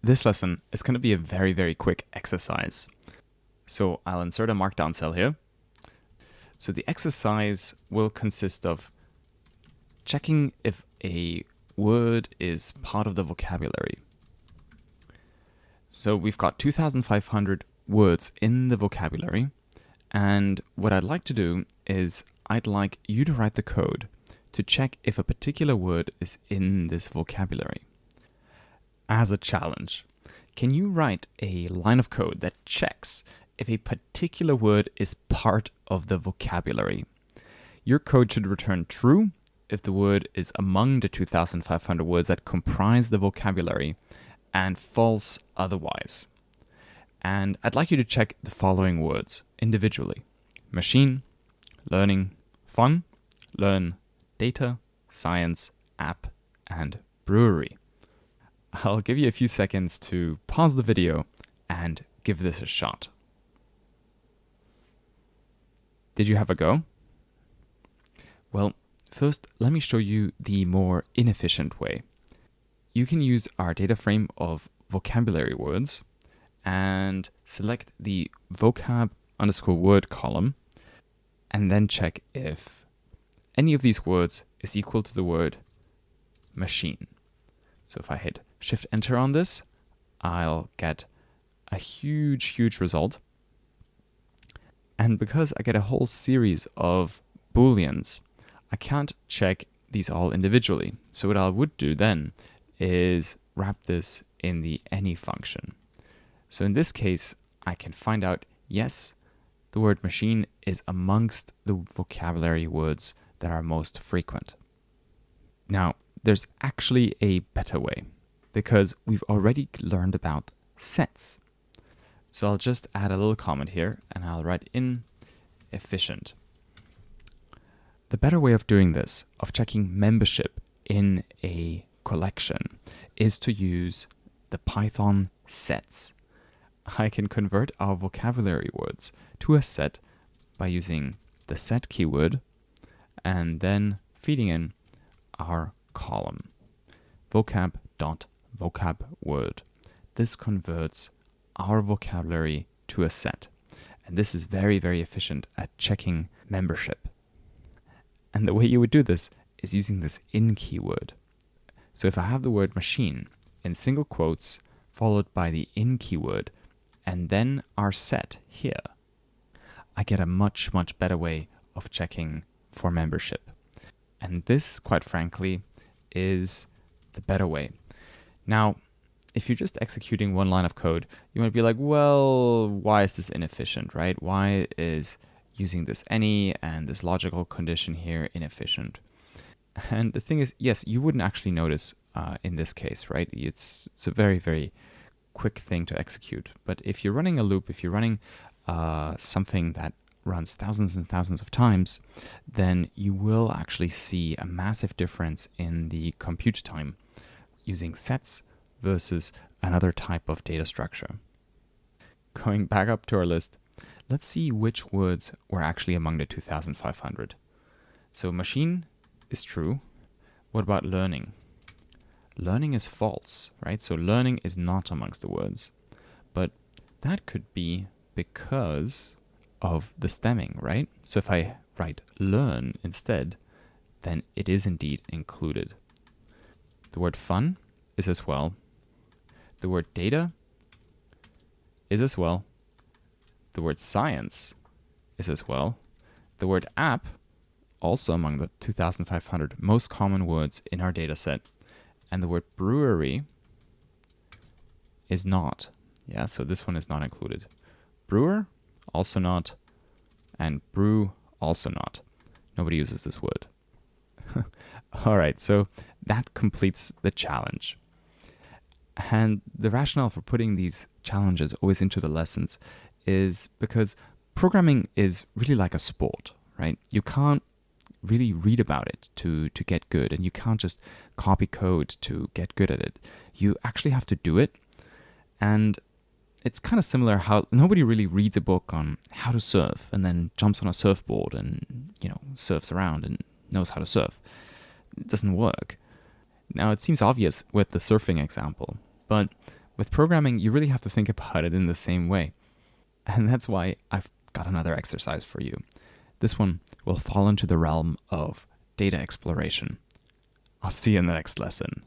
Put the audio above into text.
This lesson is going to be a very, very quick exercise. So I'll insert a markdown cell here. So the exercise will consist of checking if a word is part of the vocabulary. So we've got 2,500 words in the vocabulary. And what I'd like to do is I'd like you to write the code to check if a particular word is in this vocabulary. As a challenge, can you write a line of code that checks if a particular word is part of the vocabulary? Your code should return true if the word is among the 2,500 words that comprise the vocabulary, and false otherwise. And I'd like you to check the following words individually: machine, learning, fun, learn, data, science, app, and brewery. I'll give you a few seconds to pause the video and give this a shot. Did you have a go? Well, first let me show you the more inefficient way. You can use our data frame of vocabulary words and select the vocab_word column and then check if any of these words is equal to the word machine. So if I hit Shift Enter on this, I'll get a huge result. And because I get a whole series of booleans, I can't check these all individually. So what I would do then is wrap this in the any function. So in this case, I can find out, yes, the word machine is amongst the vocabulary words that are most frequent. Now, there's actually a better way, because we've already learned about sets. So I'll just add a little comment here and I'll write inefficient. The better way of doing this, of checking membership in a collection, is to use the Python sets. I can convert our vocabulary words to a set by using the set keyword and then feeding in our column, vocab.vocabWord. This converts our vocabulary to a set. And this is very, very efficient at checking membership. And the way you would do this is using this in keyword. So if I have the word machine in single quotes followed by the in keyword and then our set here, I get a much better way of checking for membership. And this, quite frankly, is the better way. Now, if you're just executing one line of code, you might be like, well, why is this inefficient, right? Why is using this any and this logical condition here inefficient? And the thing is, yes, you wouldn't actually notice in this case, right? It's a very quick thing to execute. But if you're running a loop, if you're running something that runs thousands and thousands of times, then you will actually see a massive difference in the compute time using sets versus another type of data structure. Going back up to our list, let's see which words were actually among the 2,500. So machine is true. What about learning? Learning is false, right? So learning is not amongst the words. But that could be because of the stemming, right? So if I write learn instead, then it is indeed included. The word fun is as well. The word data is as well. The word science is as well. The word app, also among the 2,500 most common words in our data set. And the word brewery is not. Yeah, so this one is not included. Brewer, also not. And brew, also not. Nobody uses this word. All right, so that completes the challenge. And the rationale for putting these challenges always into the lessons is because programming is really like a sport, right? You can't really read about it to get good, and you can't just copy code to get good at it. You actually have to do it. And it's kind of similar how nobody really reads a book on how to surf and then jumps on a surfboard and, surfs around and knows how to surf. It doesn't work. Now, it seems obvious with the surfing example, but With programming, you really have to think about it in the same way. And that's why I've got another exercise for you. This one will fall into the realm of data exploration. I'll see you in the next lesson.